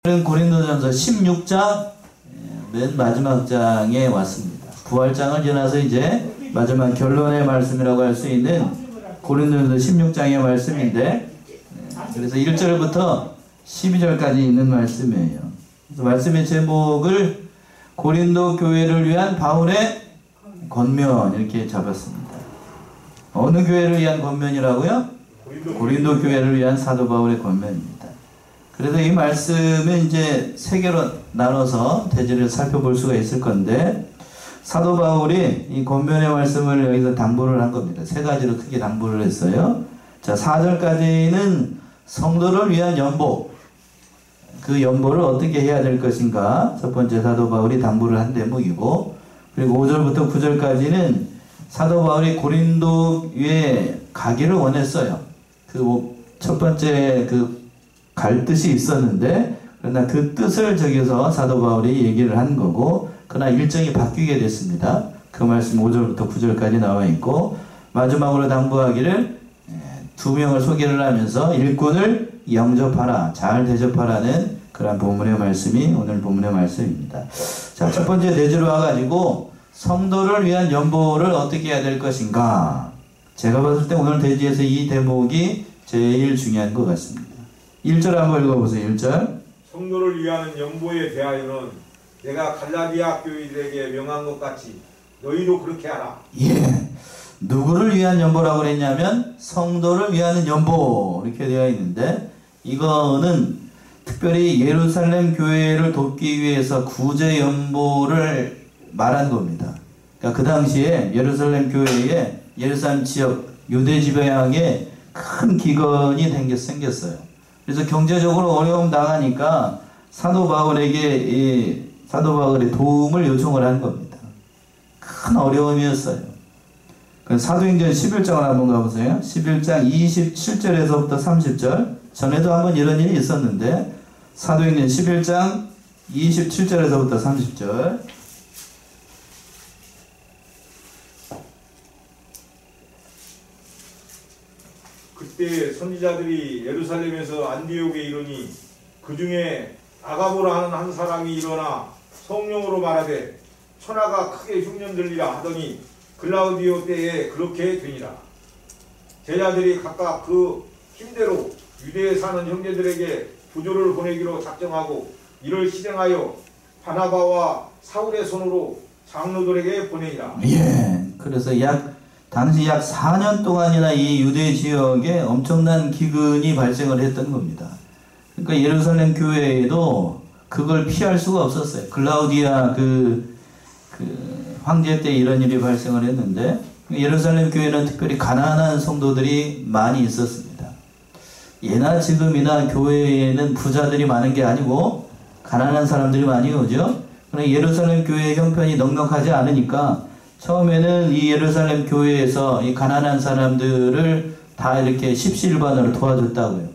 고린도전서 16장 맨 마지막 장에 왔습니다. 부활장을 지나서 이제 마지막 결론의 말씀이라고 할 수 있는 고린도전서 16장의 말씀인데, 그래서 1절부터 12절까지 있는 말씀이에요. 그래서 말씀의 제목을 고린도 교회를 위한 바울의 권면 이렇게 잡았습니다. 어느 교회를 위한 권면이라고요? 고린도 교회를 위한 사도 바울의 권면입니다. 그래서 이 말씀은 이제 세 개로 나눠서 대지를 살펴볼 수가 있을 건데, 사도 바울이 이 권면의 말씀을 여기서 당부를 한 겁니다. 세 가지로 크게 당부를 했어요. 자, 4절까지는 성도를 위한 연보, 그 연보를 어떻게 해야 될 것인가, 첫 번째 사도 바울이 당부를 한 대목이고, 그리고 5절부터 9절까지는 사도 바울이 고린도에 가기를 원했어요. 그 첫 번째 갈 뜻이 있었는데, 그러나 그 뜻을 저기서 사도 바울이 얘기를 한 거고, 그러나 일정이 바뀌게 됐습니다. 그 말씀 5절부터 9절까지 나와 있고, 마지막으로 당부하기를 2명을 소개를 하면서 일꾼을 영접하라, 잘 대접하라는 그런 본문의 말씀이 오늘 본문의 말씀입니다. 자, 첫 번째 대지로 와가지고 성도를 위한 연보를 어떻게 해야 될 것인가. 제가 봤을 때 오늘 대지에서 이 대목이 제일 중요한 것 같습니다. 1절 한번 읽어보세요. 1절. 성도를 위한 연보에 대하여는 내가 갈라디아 교회들에게 명한 것 같이 너희도 그렇게 하라. 예. 누구를 위한 연보라고 그랬냐면 성도를 위한 연보 이렇게 되어 있는데, 이거는 특별히 예루살렘 교회를 돕기 위해서 구제 연보를 말한 겁니다. 그러니까 그 당시에 예루살렘 교회에 예루살렘 지역 유대 지방에 큰 기근이 생겼어요. 그래서 경제적으로 어려움 당하니까 사도 바울에게 사도 바울의 도움을 요청을 한 겁니다. 큰 어려움이었어요. 사도행전 11장을 한번 가보세요. 11장 27절에서부터 30절. 전에도 한번 이런 일이 있었는데, 사도행전 11장 27절에서부터 30절. 그때 선지자들이 예루살렘에서 안디옥에 이르니 그 중에 아가보라 하는 한 사람이 일어나 성령으로 말하되 천하가 크게 흉년들리라 하더니 글라우디오 때에 그렇게 되니라. 제자들이 각각 그 힘대로 유대에 사는 형제들에게 부조를 보내기로 작정하고 이를 실행하여 바나바와 사울의 손으로 장로들에게 보내니라. 예. 그래서 당시 약 4년 동안이나 이 유대 지역에 엄청난 기근이 발생을 했던 겁니다. 그러니까 예루살렘 교회에도 그걸 피할 수가 없었어요. 글라우디아 황제 때 이런 일이 발생을 했는데, 예루살렘 교회는 특별히 가난한 성도들이 많이 있었습니다. 예나 지금이나 교회에는 부자들이 많은 게 아니고 가난한 사람들이 많이 오죠. 그러나 예루살렘 교회의 형편이 넉넉하지 않으니까 처음에는 이 예루살렘 교회에서 이 가난한 사람들을 다 이렇게 십시일반으로 도와줬다고요.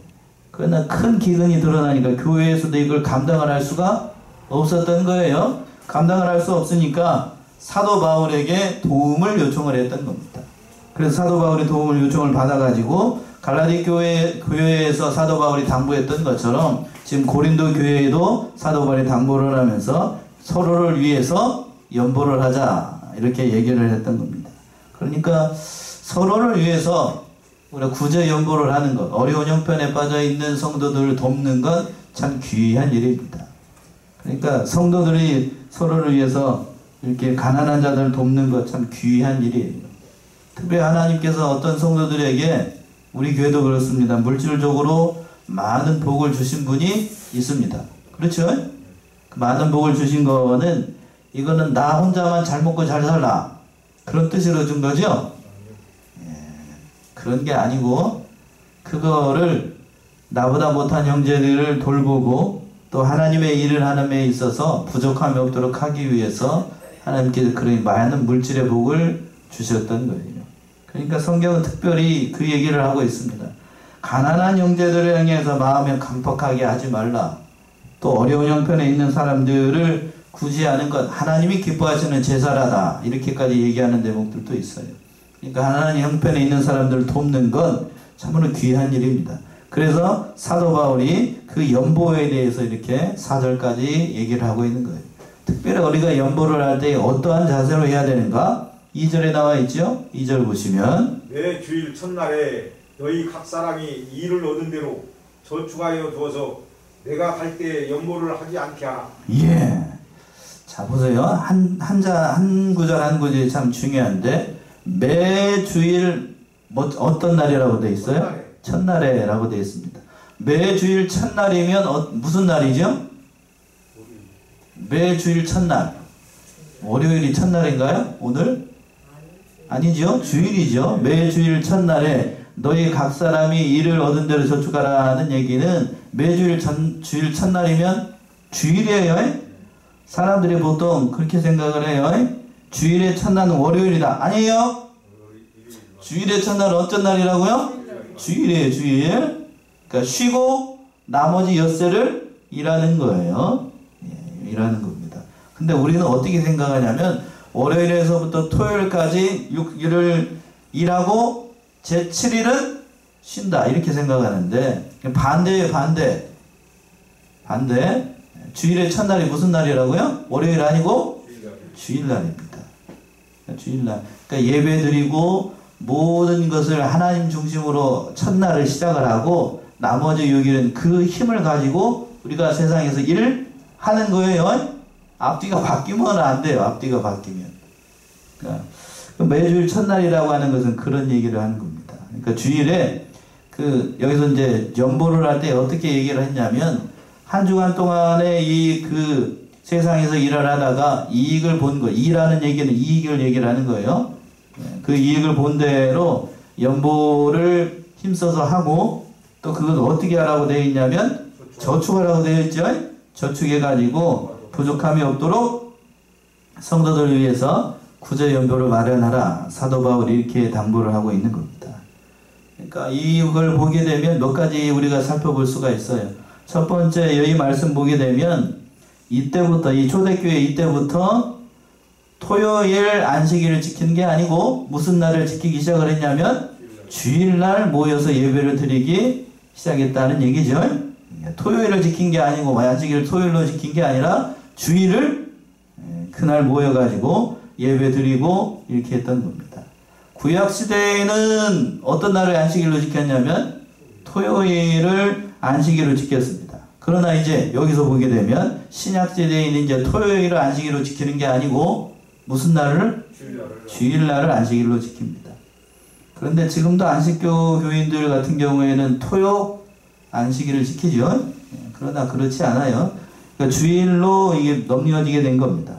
그러나 큰 기근이 드러나니까 교회에서도 이걸 감당을 할 수가 없었던 거예요. 감당을 할 수 없으니까 사도 바울에게 도움을 요청을 했던 겁니다. 그래서 사도 바울이 도움을 요청을 받아가지고 갈라디 교회에서 사도 바울이 당부했던 것처럼 지금 고린도 교회에도 사도 바울이 당부를 하면서 서로를 위해서 연보를 하자 이렇게 얘기를 했던 겁니다. 그러니까 서로를 위해서 우리가 구제 연보를 하는 것, 어려운 형편에 빠져 있는 성도들을 돕는 건 참 귀한 일입니다. 그러니까 성도들이 서로를 위해서 이렇게 가난한 자들을 돕는 것 참 귀한 일이에요. 특별히 하나님께서 어떤 성도들에게, 우리 교회도 그렇습니다, 물질적으로 많은 복을 주신 분이 있습니다. 그렇죠? 많은 복을 주신 거는 이거는 나 혼자만 잘 먹고 잘 살라 그런 뜻으로 준 거죠? 예, 그런 게 아니고 그거를 나보다 못한 형제들을 돌보고 또 하나님의 일을 하는 데 있어서 부족함이 없도록 하기 위해서 하나님께서 그런 많은 물질의 복을 주셨던 거예요. 그러니까 성경은 특별히 그 얘기를 하고 있습니다. 가난한 형제들을 향해서 마음에 강팍하게 하지 말라. 또 어려운 형편에 있는 사람들을 구제하는 것, 하나님이 기뻐하시는 제사라다 이렇게까지 얘기하는 대목들도 있어요. 그러니까 하나님 형편에 있는 사람들을 돕는 건 참으로 귀한 일입니다. 그래서 사도 바울이 그 연보에 대해서 이렇게 4절까지 얘기를 하고 있는 거예요. 특별히 우리가 연보를 할 때 어떠한 자세로 해야 되는가? 2절에 나와 있죠? 2절 보시면 내 주일 첫날에 너희 각 사람이 일을 얻은 대로 저축하여 두어서 내가 갈 때 연보를 하지 않게 하라. 예. 자, 보세요. 한 구절 한 구절이 참 중요한데, 매 주일, 어떤 날이라고 되어 있어요? 첫날에라고 되어 있습니다. 매 주일 첫날이면, 무슨 날이죠? 매 주일 첫날. 월요일이 첫날인가요? 오늘? 아니죠. 주일이죠. 매 주일 첫날에 너희 각 사람이 일을 얻은 대로 저축하라는 얘기는 매주일 주일 첫날이면 주일이에요. 사람들이 보통 그렇게 생각을 해요. 주일의 첫날은 월요일이다. 아니에요. 주일의 첫날은 어떤 날이라고요? 주일이에요. 주일. 그러니까 쉬고 나머지 엿새를 일하는 거예요. 예, 일하는 겁니다. 근데 우리는 어떻게 생각하냐면 월요일에서부터 토요일까지 6일을 일하고 제7일은 쉰다 이렇게 생각하는데 반대예요. 반대. 주일의 첫날이 무슨 날이라고요? 월요일 아니고 주일날입니다. 주일날. 그러니까 예배 드리고 모든 것을 하나님 중심으로 첫날을 시작을 하고 나머지 6일은 그 힘을 가지고 우리가 세상에서 일을 하는 거예요. 앞뒤가 바뀌면 안 돼요. 앞뒤가 바뀌면. 그러니까 매주일 첫날이라고 하는 것은 그런 얘기를 하는 겁니다. 그러니까 주일에 여기서 이제 연보를 할 때 어떻게 얘기를 했냐면 한 주간 동안에 세상에서 일을 하다가 이익을 본 거, 일하는 얘기는 이익을 얘기를 하는 거예요. 그 이익을 본 대로 연보를 힘써서 하고 또 그건 어떻게 하라고 되어 있냐면 저축하라고 되어 있죠. 저축해가지고 부족함이 없도록 성도들을 위해서 구제연보를 마련하라. 사도 바울이 이렇게 당부를 하고 있는 겁니다. 그러니까 이걸 보게 되면 몇 가지 우리가 살펴볼 수가 있어요. 첫 번째 여기 말씀 보게 되면 이때부터 이 초대교회 이때부터 토요일 안식일을 지키는 게 아니고 무슨 날을 지키기 시작을 했냐면 주일날 모여서 예배를 드리기 시작했다는 얘기죠. 토요일을 지킨 게 아니고 안식일을 토요일로 지킨 게 아니라 주일을 그날 모여가지고 예배 드리고 이렇게 했던 겁니다. 구약시대에는 어떤 날을 안식일로 지켰냐면 토요일을 안식일로 지켰습니다. 그러나 이제 여기서 보게 되면 신약시대에는 이제 토요일을 안식일로 지키는 게 아니고 무슨 날을? 주일날을 안식일로 지킵니다. 그런데 지금도 안식교 교인들 같은 경우에는 토요 안식일을 지키죠. 그러나 그렇지 않아요. 그러니까 주일로 이게 넘겨지게 된 겁니다.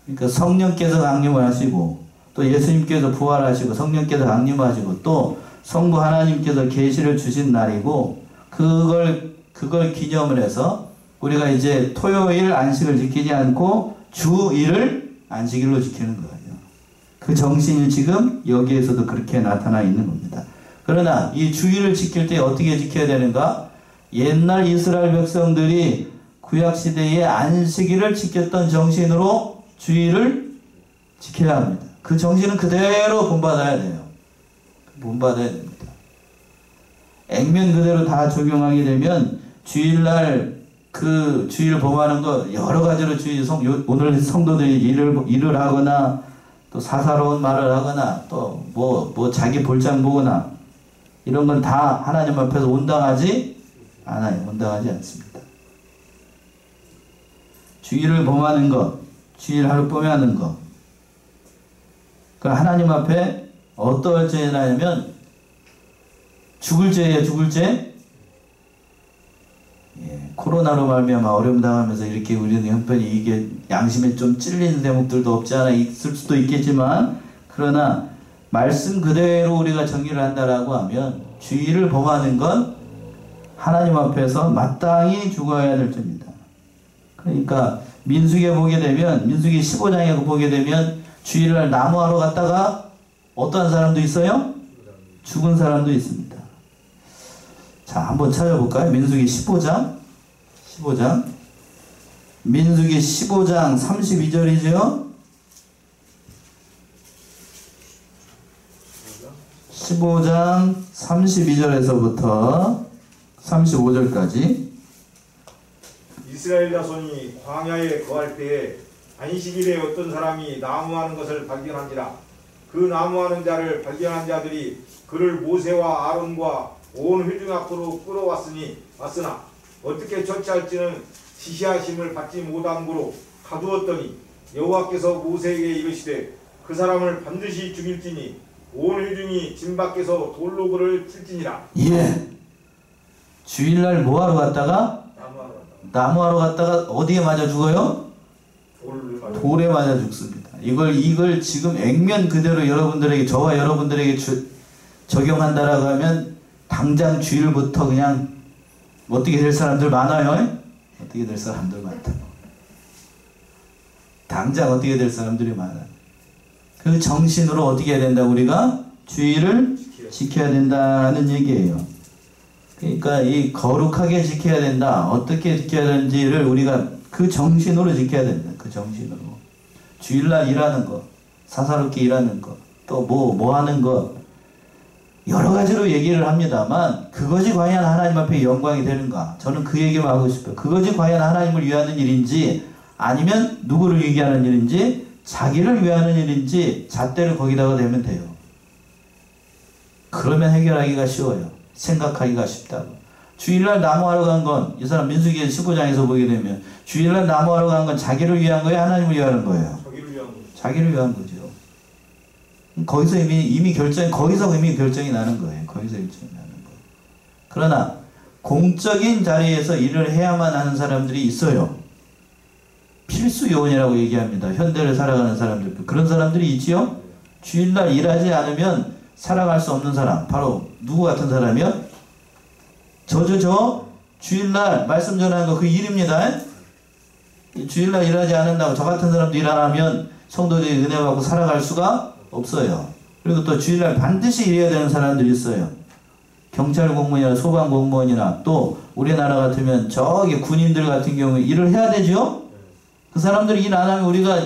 그러니까 성령께서 강림을 하시고 또 예수님께서 부활하시고 성령께서 강림하시고 또 성부 하나님께서 계시를 주신 날이고 그걸 기념을 해서 우리가 이제 토요일 안식을 지키지 않고 주일을 안식일로 지키는 거예요. 그 정신이 지금 여기에서도 그렇게 나타나 있는 겁니다. 그러나 이 주일을 지킬 때 어떻게 지켜야 되는가? 옛날 이스라엘 백성들이 구약시대에 안식일을 지켰던 정신으로 주일을 지켜야 합니다. 그 정신은 그대로 본받아야 돼요. 본받아야 됩니다. 액면 그대로 다 적용하게 되면 주일날 그 주일 범하는 거 여러 가지로 오늘 성도들이 일을 하거나 또 사사로운 말을 하거나 또 뭐 자기 볼장 보거나 이런 건 다 하나님 앞에서 온당하지 않아요. 온당하지 않습니다. 주일을 범하는 것, 주일 하루 범하는 것. 그 하나님 앞에 어떠한 죄냐면 죽을 죄예요. 죽을 죄. 예, 코로나로 말미암아 어려움 당하면서 이렇게 우리는 형편이 이게 양심에 좀 찔리는 대목들도 없지 않아 있을 수도 있겠지만 그러나 말씀 그대로 우리가 정리를 한다라고 하면 주일을 범하는 건 하나님 앞에서 마땅히 죽어야 될 죄입니다. 그러니까 민수기에 보게 되면 민수기 15장에 보게 되면 주일날 나무하러 갔다가 어떠한 사람도 있어요? 죽은 사람도 있습니다. 자, 한번 찾아볼까요? 민수기 15장. 민수기 15장 32절이죠? 15장 32절에서부터 35절까지 이스라엘 자손이 광야에 거할 때에 안식일에 어떤 사람이 나무하는 것을 발견한지라. 그 나무하는 자를 발견한 자들이 그를 모세와 아론과 온 회중 앞으로 끌어왔으나 어떻게 처치할지는 지시하심을 받지 못함으로 가두었더니 여호와께서 모세에게 이르시되 그 사람을 반드시 죽일지니 온 회중이 진 밖에서 돌로 그를 칠지니라. 예. 주일날 뭐하러 갔다가? 나무하러 갔다가 어디에 맞아 죽어요? 돌에 맞아 죽습니다. 이걸 지금 액면 그대로 여러분들에게, 저와 여러분들에게 적용한다라고 하면 당장 주일부터 그냥 어떻게 될 사람들 많아요? 어떻게 될 사람들 많다. 당장 어떻게 될 사람들이 많아요. 그 정신으로 어떻게 해야 된다? 우리가 주일을 지켜야 된다는 얘기예요. 그러니까 이 거룩하게 지켜야 된다. 어떻게 지켜야 되는지를 우리가 그 정신으로 지켜야 된다. 그 정신으로. 주일날 일하는 거, 사사롭게 일하는 거, 또 뭐 하는 거, 여러 가지로 얘기를 합니다만 그것이 과연 하나님 앞에 영광이 되는가? 저는 그 얘기만 하고 싶어요. 그것이 과연 하나님을 위하는 일인지 아니면 누구를 위하는 일인지 자기를 위하는 일인지 잣대를 거기다가 대면 돼요. 그러면 해결하기가 쉬워요. 생각하기가 쉽다고. 주일날 나무하러 간 건 이 사람 민수기 15장에서 보게 되면 주일날 나무하러 간 건 자기를 위한 거예요? 하나님을 위하는 거예요? 자기를 위한 거죠. 거기서 거기서 이미 결정이 나는 거예요. 거기서 결정이 나는 거예요. 그러나 공적인 자리에서 일을 해야만 하는 사람들이 있어요. 필수 요원이라고 얘기합니다. 현대를 살아가는 사람들. 그런 사람들이 있지요? 주일날 일하지 않으면 살아갈 수 없는 사람. 바로 누구 같은 사람이요? 저 주일날 말씀 전하는 거 그 일입니다. 주일날 일하지 않는다고 저 같은 사람도 일 안 하면 성도들이 은혜 받고 살아갈 수가 없어요. 그리고 또 주일날 반드시 일해야 되는 사람들이 있어요. 경찰 공무원이나 소방 공무원이나 또 우리나라 같으면 저기 군인들 같은 경우에 일을 해야 되죠? 그 사람들이 일 안 하면 우리가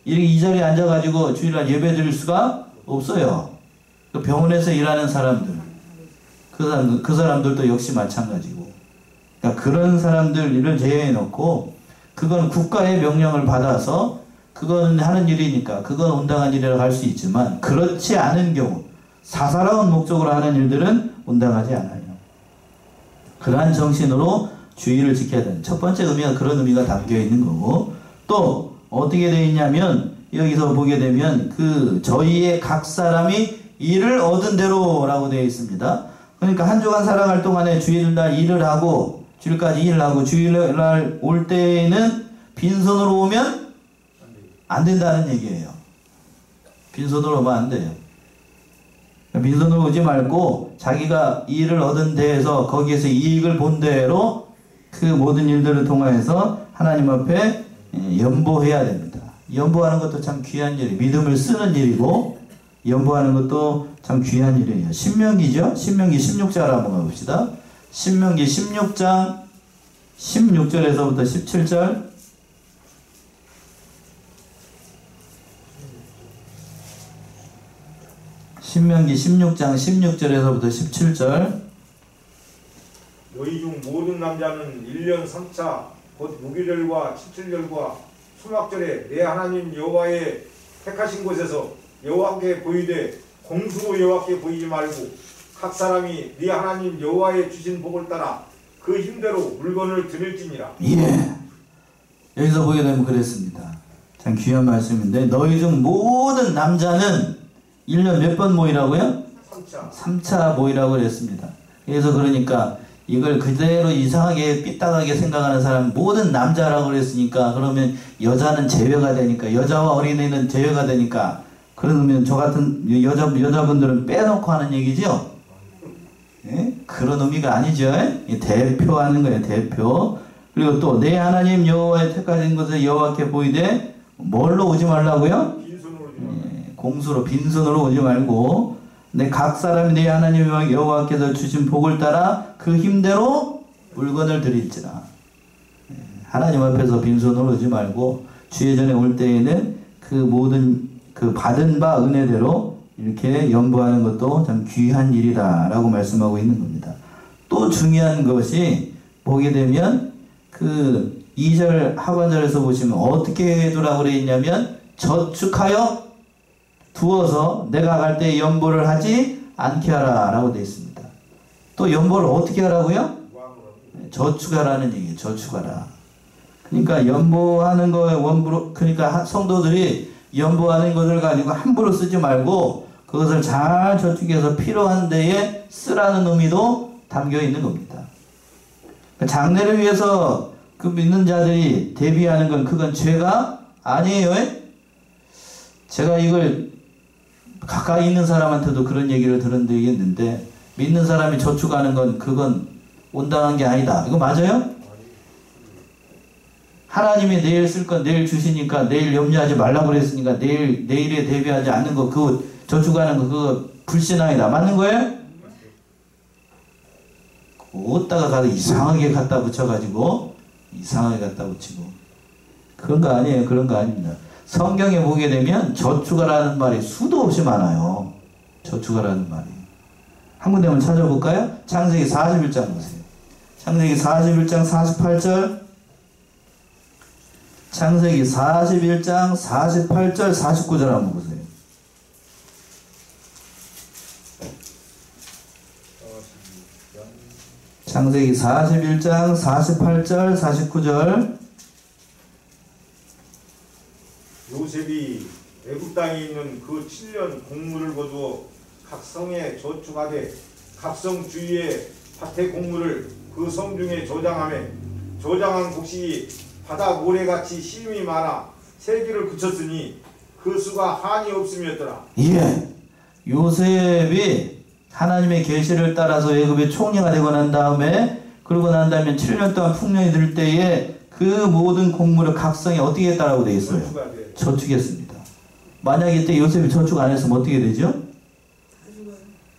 이렇게 이 자리에 앉아가지고 주일날 예배 드릴 수가 없어요. 그 병원에서 일하는 사람들, 그 사람들도 역시 마찬가지고. 그러니까 그런 사람들을 제외해 놓고 그건 국가의 명령을 받아서 그건 하는 일이니까 그건 온당한 일이라고 할 수 있지만 그렇지 않은 경우 사사로운 목적으로 하는 일들은 온당하지 않아요. 그러한 정신으로 주의를 지켜야 되는 첫 번째 의미가 그런 의미가 담겨 있는 거고, 또 어떻게 되어 있냐면 여기서 보게 되면 저희의 각 사람이 일을 얻은 대로라고 되어 있습니다. 그러니까 한 주간 살아갈 동안에 주일날 일을 하고 주일까지 일을 하고 주일날 올 때에는 빈손으로 오면 안 된다는 얘기예요. 빈손으로 오면 안 돼요. 빈손으로 오지 말고 자기가 일을 얻은 데에서 거기에서 이익을 본 대로 그 모든 일들을 통하여서 하나님 앞에 연보해야 됩니다. 연보하는 것도 참 귀한 일이에요. 믿음을 쓰는 일이고 연보하는 것도 참 귀한 일이에요. 신명기죠? 신명기 16장 한번 가봅시다. 신명기 16장 16절에서부터 17절. 신명기 16장 16절에서부터 17절. 너희 중 모든 남자는 1년 3차 곧 무교절과 칠칠절과 수막절에 내 하나님 여호와의 택하신 곳에서 여호와께 보이되 공수로 여호와께 보이지 말고 각 사람이 네 하나님 여호와의 주신 복을 따라 그 힘대로 물건을 드릴지니라. 예. 여기서 보게 되면 그랬습니다. 참 귀한 말씀인데 너희 중 모든 남자는 1년 몇 번 모이라고요? 3차 모이라고 그랬습니다. 그래서 그러니까 이걸 그대로 이상하게 삐딱하게 생각하는 사람 모든 남자라고 그랬으니까 그러면 여자는 제외가 되니까 여자와 어린이는 제외가 되니까 그러면 저 같은 여자분들은 빼놓고 하는 얘기죠? 예? 그런 의미가 아니죠. 대표하는 거예요. 대표. 그리고 또 내 하나님 여호와의 택하신 것을 여호와께 보이되 뭘로 오지 말라고요? 공수로 빈손으로 오지 말고 내 각 사람이 내 하나님 여호와께서 주신 복을 따라 그 힘대로 물건을 드릴지라. 하나님 앞에서 빈손으로 오지 말고 주의 전에 올 때에는 그 모든 그 받은 바 은혜대로 이렇게 연보하는 것도 참 귀한 일이다 라고 말씀하고 있는 겁니다. 또 중요한 것이 보게 되면 그 2절 하반절에서 보시면 어떻게 해두라고 그래 있냐면 저축하여 두어서 내가 갈 때 연보를 하지 않게 하라 라고 되어 있습니다. 또 연보를 어떻게 하라고요? 저축하라는 얘기예요. 저축하라. 그러니까 연보하는 거에 원부로, 그러니까 성도들이 연보하는 것을 가지고 함부로 쓰지 말고 그것을 잘 저축해서 필요한 데에 쓰라는 의미도 담겨 있는 겁니다. 장래를 위해서 그 믿는 자들이 대비하는 건 그건 죄가 아니에요. 제가 이걸 가까이 있는 사람한테도 그런 얘기를 들은 적이 있는데, 믿는 사람이 저축하는 건 그건 온당한 게 아니다. 이거 맞아요? 하나님이 내일 쓸 건 내일 주시니까 내일 염려하지 말라고 그랬으니까 내일에 대비하지 않는 거, 그거 저축하는 거 그거 불신앙이다. 맞는 거예요? 어디다가 가서 이상하게 갖다 붙여가지고 이상하게 갖다 붙이고 그런 거 아니에요. 그런 거 아닙니다. 성경에 보게 되면 저축하라는 말이 수도 없이 많아요. 저축하라는 말이. 한 군데만 찾아볼까요? 창세기 41장 보세요. 창세기 41장 48절, 창세기 41장 48절 49절 한번 보세요. 창세기 41장 48절 49절. 요셉이 애굽 땅에 있는 그 7년 곡물을 거두어 각 성에 저축하되 각 성 주위에 밭의 곡물을 그 성 중에 저장하며 저장한 곡식이 바다 모래같이 힘이 많아 세기를 그쳤으니 그 수가 한이 없음이었더라. 예, 요셉이 하나님의 계시를 따라서 애굽의 총리가 되고 난 다음에, 그러고 난 다음에 7년 동안 풍년이 들 때에 그 모든 곡물을 각 성에 어떻게 했다라고 되어 있어요? 저축했습니다. 만약에 이때 요셉이 저축 안 했으면 어떻게 되죠?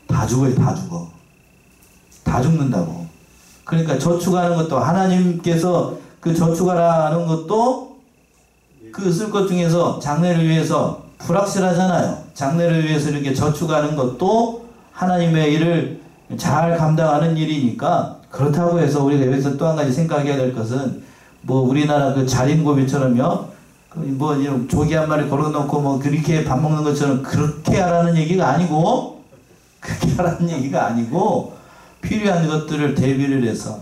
다 죽어요. 다 죽어. 다 죽는다고. 그러니까 저축하는 것도 하나님께서 그 저축하라는 것도 그 쓸 것 중에서 장래를 위해서 불확실하잖아요. 장래를 위해서 이렇게 저축하는 것도 하나님의 일을 잘 감당하는 일이니까, 그렇다고 해서 우리가 여기서 또 한 가지 생각해야 될 것은, 뭐 우리나라 그 자린고비처럼요, 뭐 조기 한 마리 걸어놓고 뭐 그렇게 밥 먹는 것처럼 그렇게 하라는 얘기가 아니고, 그렇게 하라는 얘기가 아니고, 필요한 것들을 대비를 해서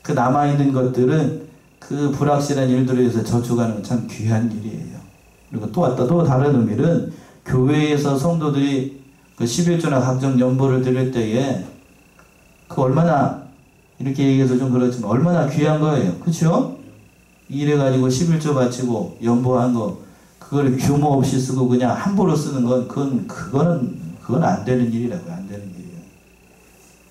그 남아있는 것들은 그 불확실한 일들을 위해서 저축하는 건 참 귀한 일이에요. 그리고 또 다른 의미는, 교회에서 성도들이 그 11조나 각종 연보를 드릴 때에 그 얼마나, 이렇게 얘기해서 좀 그렇지만 얼마나 귀한 거예요. 그렇죠? 이래가지고 11조 바치고 연보한 거, 그걸 규모 없이 쓰고 그냥 함부로 쓰는 건 그건 안 되는 일이라고요. 안 되는 일이에요.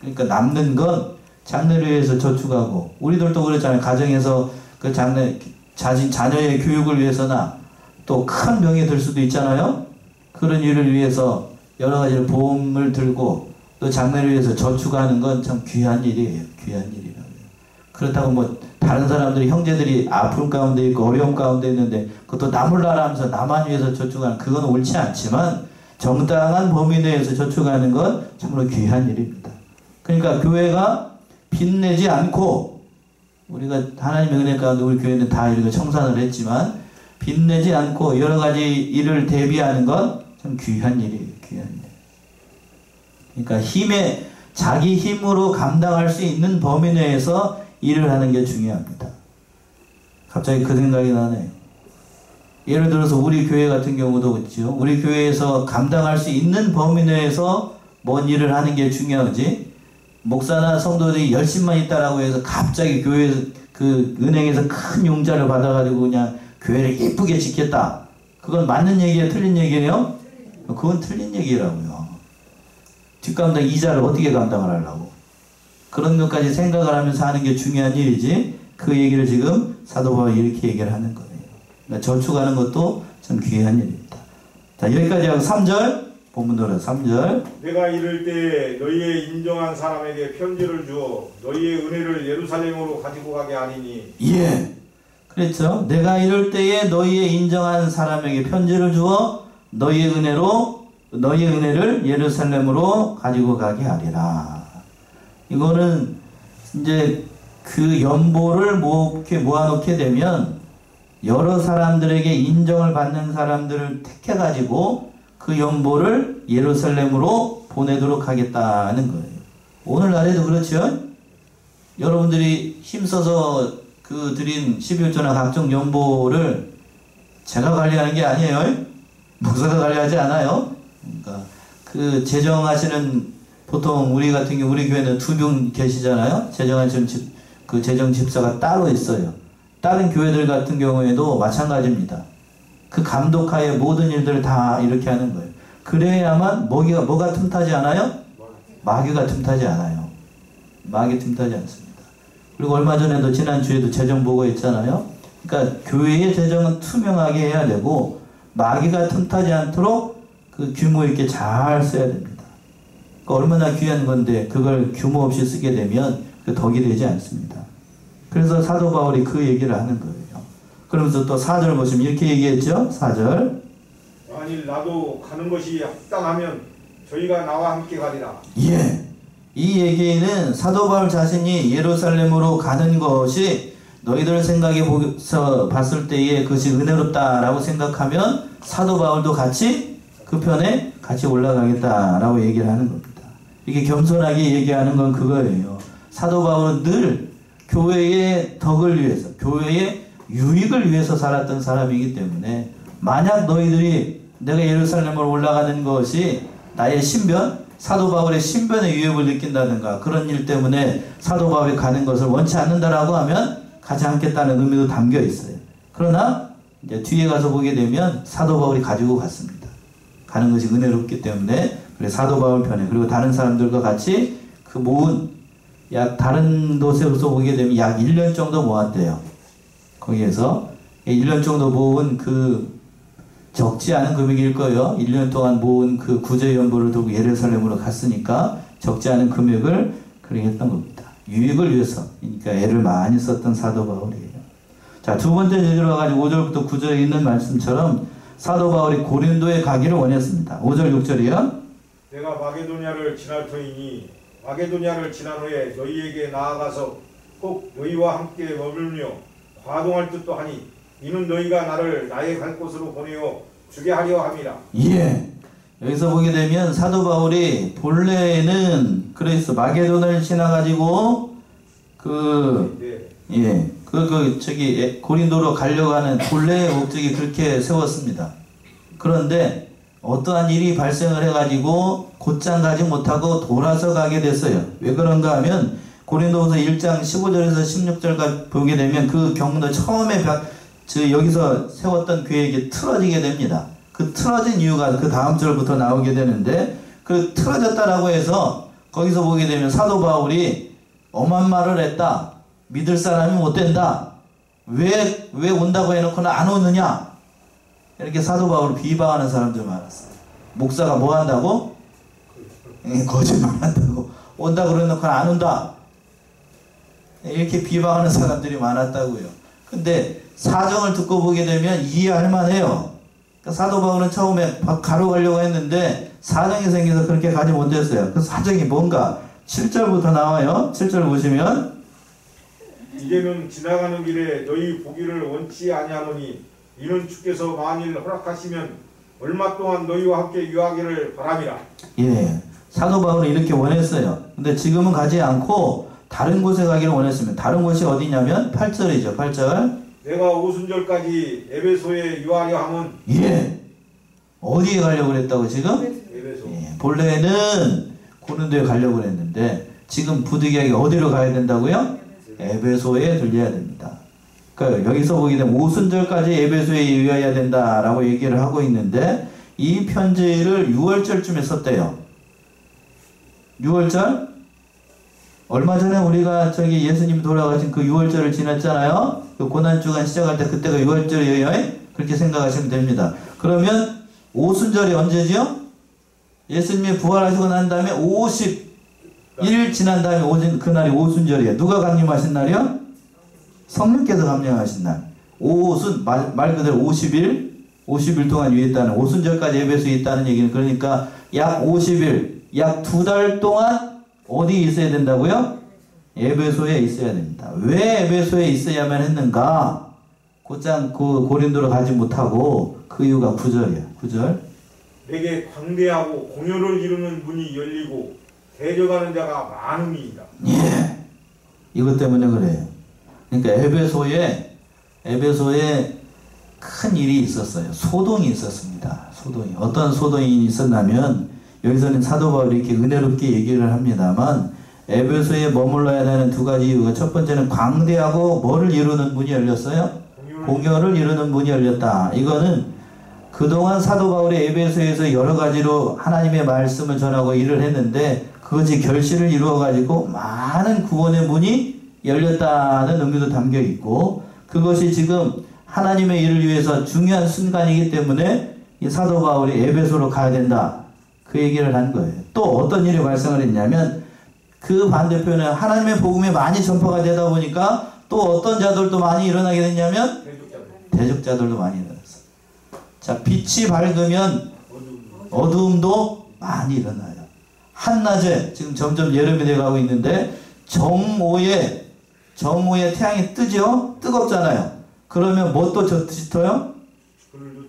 그러니까 남는 건 장래를 위해서 저축하고, 우리들도 그랬잖아요. 가정에서 그 자녀의 교육을 위해서나 또 큰 병이 들 수도 있잖아요. 그런 일을 위해서 여러 가지 보험을 들고 또 장래를 위해서 저축하는 건 참 귀한 일이에요. 귀한 일이라고요. 그렇다고 뭐 다른 사람들이, 형제들이 아픔 가운데 있고 어려움 가운데 있는데 그것도 남을라라 하면서 나만 위해서 저축하는, 그건 옳지 않지만 정당한 범위 내에서 저축하는 건 정말 귀한 일입니다. 그러니까 교회가 빚내지 않고, 우리가 하나님의 은혜 가운데 우리 교회는 다 이렇게 청산을 했지만 빚내지 않고 여러 가지 일을 대비하는 건 참 귀한 일이에요. 귀한 일. 그러니까 자기 힘으로 감당할 수 있는 범위 내에서 일을 하는 게 중요합니다. 갑자기 그 생각이 나네요. 예를 들어서 우리 교회 같은 경우도 그렇죠. 우리 교회에서 감당할 수 있는 범위 내에서 뭔 일을 하는 게 중요하지, 목사나 성도들이 열심만 있다라고 해서 갑자기 교회에서 그 은행에서 큰 융자를 받아가지고 그냥 교회를 예쁘게 지켰다. 그건 맞는 얘기예요? 틀린 얘기예요? 그건 틀린 얘기라고요. 뒷감당 이자를 어떻게 감당을 하려고. 그런 것까지 생각을 하면서 하는 게 중요한 일이지, 그 얘기를 지금 사도 바울이 이렇게 얘기를 하는 거예요. 그러니까 저축하는 것도 참 귀한 일입니다. 자, 여기까지 하고 3절. 본문대로 3절. 내가 이를 때 너희의 인정한 사람에게 편지를 주어 너희의 은혜를 예루살렘으로 가지고 가게 하리니. 예. 그렇죠. 내가 이럴 때에 너희의 인정한 사람에게 편지를 주어 너희의 너희의 은혜를 예루살렘으로 가지고 가게 하리라. 이거는 이제 그 연보를 이렇게 모아놓게 되면 여러 사람들에게 인정을 받는 사람들을 택해가지고 그 연보를 예루살렘으로 보내도록 하겠다는 거예요. 오늘날에도 그렇죠. 여러분들이 힘써서 드린 11조나 각종 연보를 제가 관리하는 게 아니에요. 목사가 관리하지 않아요. 그러니까 재정하시는, 보통 우리 같은 경우 우리 교회는 2명 계시잖아요. 재정하시는 재정 집사가 따로 있어요. 다른 교회들 같은 경우에도 마찬가지입니다. 그 감독하에 모든 일들을 다 이렇게 하는 거예요. 그래야만 뭐가 틈타지 않아요? 마귀가 틈타지 않아요. 마귀 틈타지 않습니다. 그리고 얼마 전에도 지난주에도 재정 보고 했잖아요. 그러니까 교회의 재정은 투명하게 해야 되고 마귀가 틈타지 않도록 그 규모 있게 잘 써야 됩니다. 그러니까 얼마나 귀한 건데 그걸 규모 없이 쓰게 되면 덕이 되지 않습니다. 그래서 사도 바울이 그 얘기를 하는 거예요. 그러면서 또 4절 보시면 이렇게 얘기했죠. 4절. 만일 나도 가는 것이 합당하면 저희가 나와 함께 가리라. 예. 이 얘기는 사도 바울 자신이 예루살렘으로 가는 것이 너희들 생각해서 봤을 때에 그것이 은혜롭다라고 생각하면 사도 바울도 같이 그 편에 같이 올라가겠다라고 얘기를 하는 겁니다. 이게 겸손하게 얘기하는 건 그거예요. 사도 바울은 늘 교회의 덕을 위해서, 교회의 유익을 위해서 살았던 사람이기 때문에 만약 너희들이 내가 예루살렘으로 올라가는 것이 나의 신변, 사도 바울의 신변의 위협을 느낀다든가 그런 일 때문에 사도 바울이 가는 것을 원치 않는다라고 하면 가지 않겠다는 의미도 담겨 있어요. 그러나 이제 뒤에 가서 보게 되면 사도 바울이 가지고 갔습니다. 가는 것이 은혜롭기 때문에 사도 바울 편에, 그리고 다른 사람들과 같이 그 모은 다른 도서에서 보게 되면 약 1년 정도 모았대요. 거기에서 1년 정도 모은 적지 않은 금액일 거예요. 1년 동안 모은 구제연보를 들고 예루살렘으로 갔으니까 적지 않은 금액을 그렇게 했던 겁니다. 유익을 위해서. 그러니까 애를 많이 썼던 사도 바울이에요. 자, 두 번째 제대로 와가지고 5절부터 9절에 있는 말씀처럼 사도 바울이 고린도에 가기를 원했습니다. 5절 6절이요. 내가 마게도냐를 지날 터이니 마게도냐를 지난 후에 너희에게 나아가서 꼭 너희와 함께 머물며 과동할 듯도 하니 이는 너희가 나를 나의 갈 곳으로 보내어 주게 하려 함이라. 예. 여기서 보게 되면 사도 바울이 본래는 그래서 마게도나를 지나가지고 고린도로 가려고 하는 본래의 목적이 그렇게 세웠습니다. 그런데 어떠한 일이 발생을 해가지고 곧장 가지 못하고 돌아서 가게 됐어요. 왜 그런가 하면 고린도후서 1장 15절에서 16절까지 보게 되면 그 경도 처음에 여기서 세웠던 계획이 틀어지게 됩니다. 그 틀어진 이유가 그 다음 절부터 나오게 되는데 그 틀어졌다라고 해서 거기서 보게 되면 사도 바울이 엄한 말을 했다. 믿을 사람이 못 된다. 왜 온다고 해놓고는 안 오느냐. 이렇게 사도 바울을 비방하는 사람들 많았어요. 목사가 뭐 한다고? 거짓말 한다고. 온다고 그래놓고는 안 온다. 이렇게 비방하는 사람들이 많았다고요. 근데 사정을 듣고 보게 되면 이해할 만해요. 그러니까 사도 바울은 처음에 가러 가려고 했는데 사정이 생겨서 그렇게 가지 못했어요. 그 사정이 뭔가 7절부터 나와요. 7절 보시면 이제는 지나가는 길에 너희 보기를 원치 아니하노니 이는 주께서 만일 허락하시면 얼마 동안 너희와 함께 유하기를 바람이라. 예, 사도 바울은 이렇게 원했어요. 근데 지금은 가지 않고 다른 곳에 가기를 원했습니다. 다른 곳이 어디냐면 8절이죠. 8절. 내가 오순절까지 에베소에 유하려 함은. 예. 어디에 가려고 그랬다고 지금? 에베소. 예, 본래는 고린도에 가려고 그랬는데 지금 부득이하게 어디로 가야 된다고요? 에베소에 들려야 됩니다. 그러니까 여기서 보게 되면 오순절까지 에베소에 유하여야 된다라고 얘기를 하고 있는데 이 편지를 6월절쯤에 썼대요. 6월절? 얼마 전에 우리가 예수님 돌아가신 그 6월절을 지났잖아요. 그 고난주간 시작할 때 그때가 6월절이에요. 그렇게 생각하시면 됩니다. 그러면 오순절이 언제죠? 예수님이 부활하시고 난 다음에 50일 지난 다음에 그날이 오순절이에요. 누가 강림하신 날이요? 성령께서 강림하신 날. 오순 말 그대로 50일 50일 동안 위에 있다는, 오순절까지 에베소에 있다는 얘기는, 그러니까 약 50일, 약 2달 동안 어디에 있어야 된다고요? 에베소에 있어야 됩니다. 왜 에베소에 있어야만 했는가? 곧장 그 고린도로 가지 못하고 그 이유가 9절이에요. 9절. 내게 광대하고 공효를 이루는 문이 열리고 대적하는 자가 많음이니라. 예. 이것 때문에 그래요. 그러니까 에베소에 큰 일이 있었어요. 소동이 있었습니다. 소동이. 어떤 소동이 있었냐면, 여기서는 사도 바울이 이렇게 은혜롭게 얘기를 합니다만, 에베소에 머물러야 되는 2가지 이유가, 첫 번째는 광대하고 뭐를 이루는 문이 열렸어요? 공효를 이루는 문이 열렸다. 이거는 그동안 사도 바울이 에베소에서 여러 가지로 하나님의 말씀을 전하고 일을 했는데, 그것이 결실을 이루어가지고 많은 구원의 문이 열렸다는 의미도 담겨 있고, 그것이 지금 하나님의 일을 위해서 중요한 순간이기 때문에 이 사도 바울이 에베소로 가야 된다. 그 얘기를 한 거예요. 또 어떤 일이 발생을 했냐면, 그 반대편에 하나님의 복음이 많이 전파가 되다 보니까 또 어떤 자들도 많이 일어나게 됐냐면, 대적자들도 많이 일어났어요. 자, 빛이 밝으면 어두움도 많이 일어나요. 한낮에, 지금 점점 여름이 돼가고 있는데, 정오에 태양이 뜨죠? 뜨겁잖아요. 그러면 뭐 또 짙어요?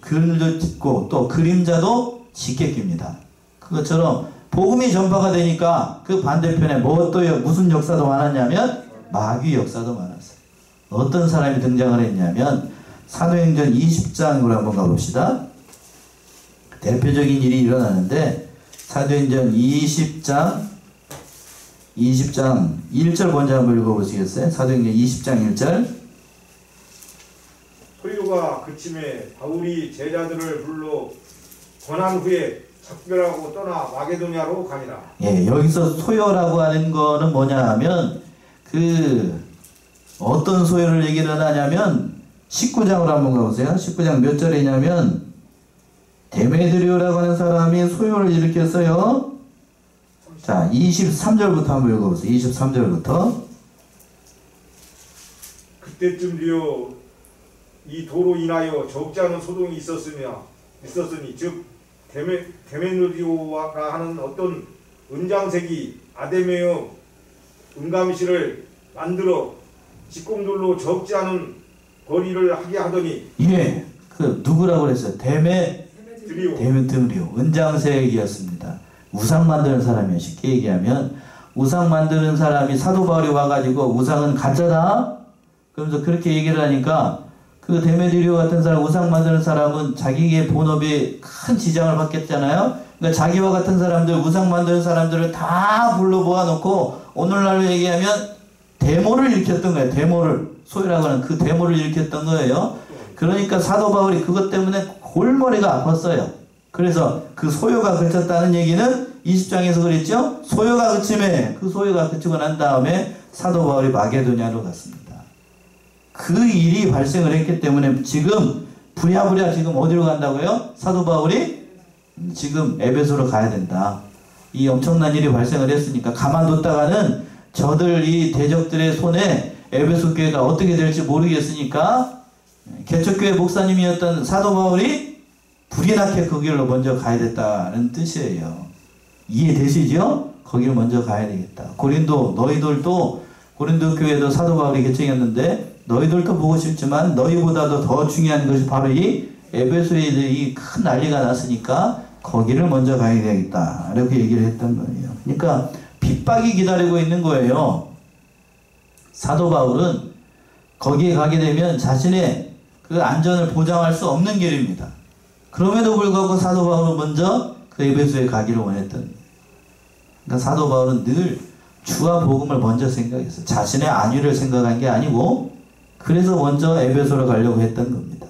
그늘도 짙고 또 그림자도 짙게 낍니다. 그것처럼 복음이 전파가 되니까 그 반대편에 뭐 또 무슨 역사도 많았냐면 마귀 역사도 많았어요. 어떤 사람이 등장을 했냐면, 사도행전 20장으로 한번 가봅시다. 대표적인 일이 일어나는데, 사도행전 20장 1절 먼저 한번 읽어보시겠어요? 사도행전 20장 1절. 소요가 그침에 바울이 제자들을 불러 권한 후에 작별하고 떠나 마게도냐로 가니라. 예, 여기서 소요라고 하는 거는 뭐냐 하면, 어떤 소요를 얘기를 하냐면, 19장으로 한번 가보세요. 19장 몇 절이냐면, 데메드리오라고 하는 사람이 소요를 일으켰어요. 자, 23절부터 한번 읽어보세요. 23절부터. 그때쯤 되어 이 도로 인하여 적지 않은 소동이 있었으니 즉 데메드리오가 하는 어떤 은장색이 아데메어 은감실을 만들어 직공들로 적지 않은 거리를 하게 하더니, 예, 그 누구라고 그랬어요? 데메드리오 은장색이었습니다. 우상 만드는 사람이에요. 쉽게 얘기하면 우상 만드는 사람이 사도 바울이 와가지고 우상은 가짜다, 그러면서 그렇게 얘기를 하니까, 그 데메드리오 같은 사람, 우상 만드는 사람은 자기의 본업에 큰 지장을 받겠잖아요. 그러니까 자기와 같은 사람들, 우상 만드는 사람들을 다 불러 모아놓고 오늘날로 얘기하면 데모를 일으켰던 거예요. 데모를, 소위라고 하는 그 데모를 일으켰던 거예요. 그러니까 사도 바울이 그것 때문에 골머리가 아팠어요. 그래서 그 소요가 그쳤다는 얘기는 20장에서 그랬죠? 소요가 그침에, 그 소요가 그치고 난 다음에 사도 바울이 마게도냐로 갔습니다. 그 일이 발생을 했기 때문에 지금 부랴부랴 지금 어디로 간다고요? 사도 바울이 지금 에베소로 가야 된다. 이 엄청난 일이 발생을 했으니까 가만뒀다가는 이 대적들의 손에 에베소 교회가 어떻게 될지 모르겠으니까 개척교회 목사님이었던 사도 바울이 불이 나게 그 길로 먼저 가야 됐다는 뜻이에요. 이해되시죠? 거기를 먼저 가야 되겠다. 너희들도 고린도 교회도 사도 바울이 개척했는데 너희들도 보고 싶지만 너희보다도 더 중요한 것이 바로 이 에베소에 이 큰 난리가 났으니까 거기를 먼저 가야 되겠다. 이렇게 얘기를 했던 거예요. 그러니까 핍박이 기다리고 있는 거예요. 사도 바울은 거기에 가게 되면 자신의 그 안전을 보장할 수 없는 길입니다. 그럼에도 불구하고 사도 바울은 먼저 그 에베소에 가기를 원했던 거예요. 그러니까 사도 바울은 늘 주와 복음을 먼저 생각했어요. 자신의 안위를 생각한 게 아니고, 그래서 먼저 에베소로 가려고 했던 겁니다.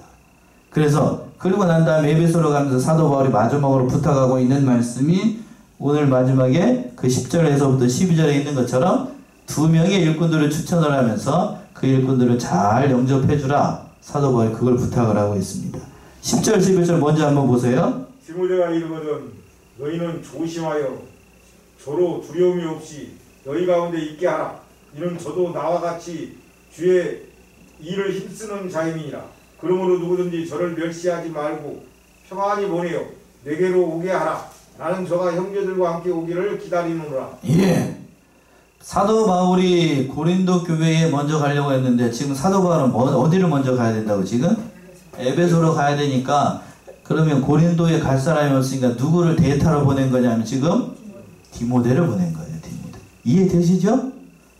그리고 난 다음에 에베소로 가면서 사도 바울이 마지막으로 부탁하고 있는 말씀이 오늘 마지막에 그 10절에서부터 12절에 있는 것처럼 2명의 일꾼들을 추천을 하면서 그 일꾼들을 잘 영접해주라. 사도 바울이 그걸 부탁을 하고 있습니다. 10절, 11절 먼저 한번 보세요. 디모데가 이르거든 너희는 조심하여 저로 두려움이 없이 너희 가운데 있게 하라. 이는 저도 나와 같이 주의 일을 힘쓰는 자임이니라. 그러므로 누구든지 저를 멸시하지 말고 평안히 보내어 내게로 오게 하라. 나는 저가 형제들과 함께 오기를 기다리노라. 예. 사도 바울이 고린도 교회에 먼저 가려고 했는데 지금 사도 바울은 어디를 먼저 가야 된다고 지금? 에베소로 가야 되니까 그러면 고린도에 갈 사람이 없으니까 누구를 대타로 보낸 거냐면 지금 디모데를 보낸 거예요. 디모데. 이해되시죠?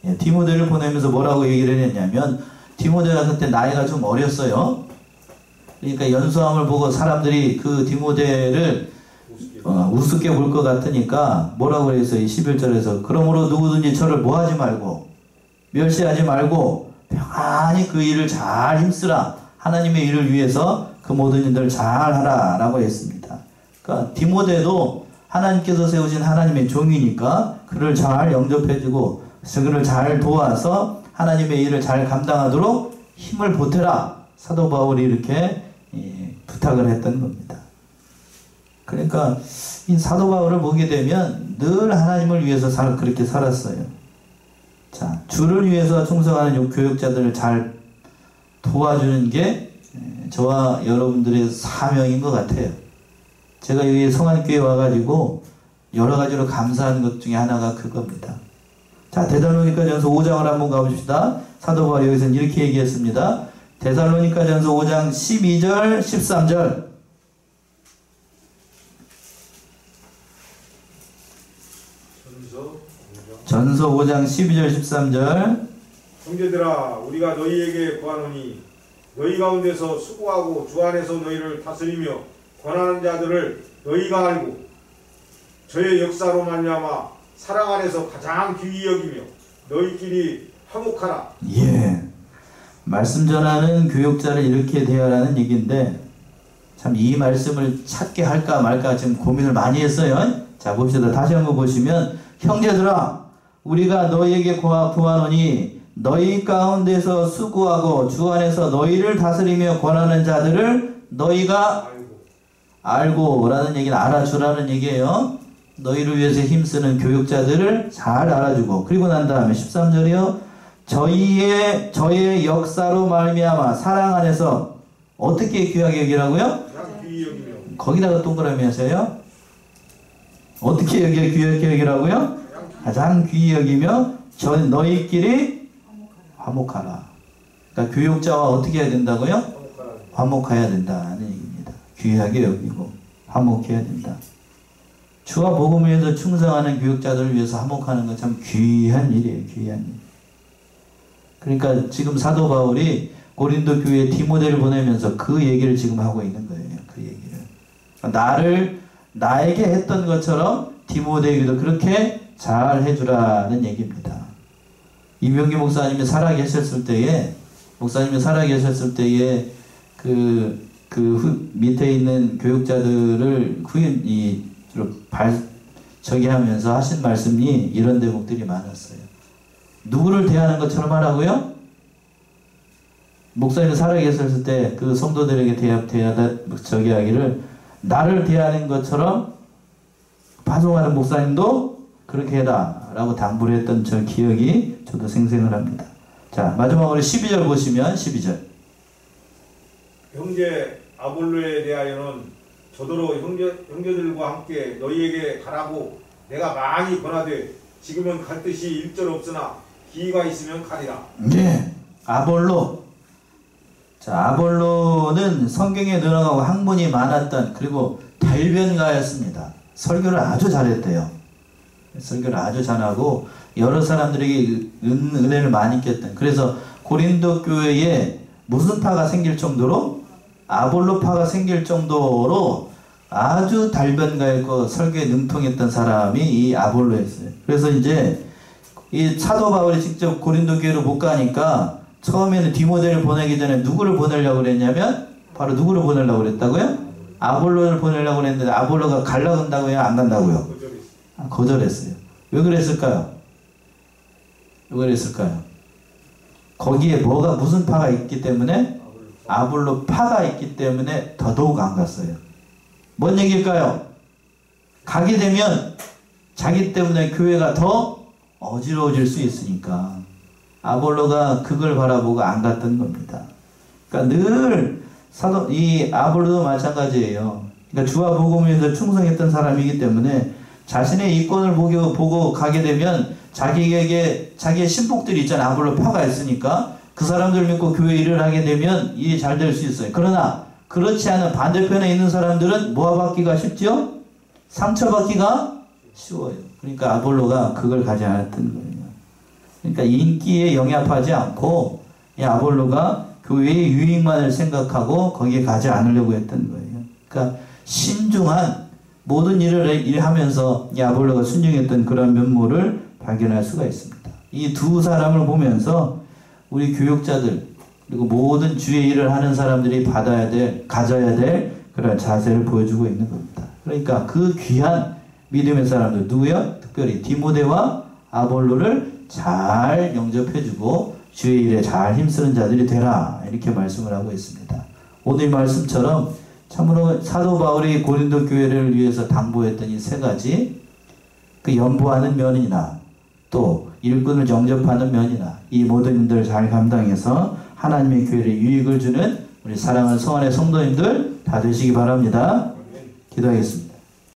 예, 디모데를 보내면서 뭐라고 얘기를 했냐면 디모데가 그때 나이가 좀 어렸어요. 그러니까 연수함을 보고 사람들이 그 디모데를 우습게 볼 것 같으니까 뭐라고 그랬어요? 11절에서 그러므로 누구든지 저를 뭐하지 말고 멸시하지 말고 평안히 그 일을 잘 힘쓰라. 하나님의 일을 위해서 그 모든 일들을 잘 하라 라고 했습니다. 그러니까 디모데도 하나님께서 세우신 하나님의 종이니까 그를 잘 영접해주고 그를 잘 도와서 하나님의 일을 잘 감당하도록 힘을 보태라. 사도 바울이 이렇게 부탁을 했던 겁니다. 그러니까 이 사도 바울을 보게 되면 늘 하나님을 위해서 그렇게 살았어요. 자, 주를 위해서 충성하는 교역자들을 잘 도와주는 게 저와 여러분들의 사명인 것 같아요. 제가 여기 성안교회 와가지고 여러 가지로 감사한 것 중에 하나가 그겁니다. 자, 데살로니가전서 5장을 한번 가보십시다. 사도 바울이 여기서는 이렇게 얘기했습니다. 데살로니가전서 5장 12절 13절 전서 5장 12절 13절 형제들아 우리가 너희에게 구하노니 너희 가운데서 수고하고 주 안에서 너희를 다스리며 권하는 자들을 너희가 알고 저의 역사로 말미암아 사랑 안에서 가장 귀히 여기며 너희끼리 화목하라. 예, 말씀 전하는 교역자를 이렇게 대하라는 얘기인데 참 이 말씀을 찾게 할까 말까 지금 고민을 많이 했어요. 자, 봅시다. 다시 한번 보시면 형제들아 우리가 너희에게 구하노니 너희 가운데서 수고하고 주 안에서 너희를 다스리며 권하는 자들을 너희가 알고 라는 얘기는 알아주라는 얘기예요. 너희를 위해서 힘쓰는 교육자들을 잘 알아주고 그리고 난 다음에 13절이요. 저의 역사로 말미암아 사랑 안에서 어떻게 귀하게 여기라고요? 거기다가 동그라미 하세요. 어떻게 귀하게 여기라고요? 가장 귀히 여기며 너희끼리 화목하라. 그러니까 교육자와 어떻게 해야 된다고요? 화목해야 된다는 얘기입니다. 귀하게 여기고 화목해야 된다. 주와 복음을 위해서 충성하는 교육자들을 위해서 화목하는 건 참 귀한 일이에요. 귀한 일. 그러니까 지금 사도 바울이 고린도 교회에 디모데를 보내면서 그 얘기를 지금 하고 있는 거예요. 그 얘기를. 나에게 했던 것처럼 디모데에게도 그렇게 잘 해주라는 얘기입니다. 이병기 목사님이 살아계셨을 때에 밑에 있는 교육자들을 하면서 하신 말씀이 이런 대목들이 많았어요. 누구를 대하는 것처럼 하라고요? 목사님이 살아계셨을 때 그 성도들에게 하기를 나를 대하는 것처럼 파송하는 목사님도 그렇게 해라 라고 당부를 했던 저 기억이 저도 생생을 합니다. 자, 마지막으로 12절 보시면 12절 형제 아볼로에 대하여는 저더러 형제들과 함께 너희에게 가라고 내가 많이 권하되 지금은 갈 뜻이 일절 없으나 기회가 있으면 가리라. 네, 아볼로. 자, 아볼로는 성경에 늘어나고 학문이 많았던 그리고 달변가였습니다. 설교를 아주 잘했대요. 설교를 아주 잘하고 여러 사람들에게 은혜를 많이 꼈던. 그래서 고린도 교회에 무슨 파가 생길 정도로 아볼로파가 생길 정도로 아주 달변가였고 설교에 능통했던 사람이 이 아볼로였어요. 그래서 이제 이 사도 바울이 직접 고린도 교회로 못 가니까 처음에는 디모데를 보내기 전에 누구를 보내려고 그랬냐면 바로 누구를 보내려고 그랬다고요? 아볼로를 보내려고 그랬는데 아볼로가 가려고 한다고요? 안 간다고요? 거절했어요. 왜 그랬을까요? 거기에 무슨 파가 있기 때문에? 아볼로 파가 있기 때문에 더더욱 안 갔어요. 뭔 얘기일까요? 가게 되면 자기 때문에 교회가 더 어지러워질 수 있으니까 아볼로가 그걸 바라보고 안 갔던 겁니다. 그러니까 늘 이 아볼로도 마찬가지예요. 그러니까 주와 복음을 위해서 충성했던 사람이기 때문에 자신의 이권을 보고 가게 되면 자기의 신복들이 있잖아요. 아볼로 파가 있으니까 그 사람들 믿고 교회 일을 하게 되면 일이 잘 될 수 있어요. 그러나 그렇지 않은 반대편에 있는 사람들은 모아받기가 쉽죠? 상처받기가 쉬워요. 그러니까 아볼로가 그걸 가지 않았던 거예요. 그러니까 인기에 영합하지 않고 이 아볼로가 교회의 유익만을 생각하고 거기에 가지 않으려고 했던 거예요. 그러니까 신중한 모든 일을 하면서 이 아볼로가 순종했던 그런 면모를 발견할 수가 있습니다. 이 두 사람을 보면서 우리 교육자들 그리고 모든 주의 일을 하는 사람들이 가져야 될 그런 자세를 보여주고 있는 겁니다. 그러니까 그 귀한 믿음의 사람들 누구요? 특별히 디모데와 아볼로를 잘 영접해주고 주의 일에 잘 힘쓰는 자들이 되라 이렇게 말씀을 하고 있습니다. 오늘 말씀처럼 참으로 사도 바울이 고린도 교회를 위해서 당부했던 이 세 가지 그 연보하는 면이나 또 일꾼을 영접하는 면이나 이 모든 일들을 잘 감당해서 하나님의 교회에 유익을 주는 우리 사랑하는 성안의 성도님들 다 되시기 바랍니다. 기도하겠습니다.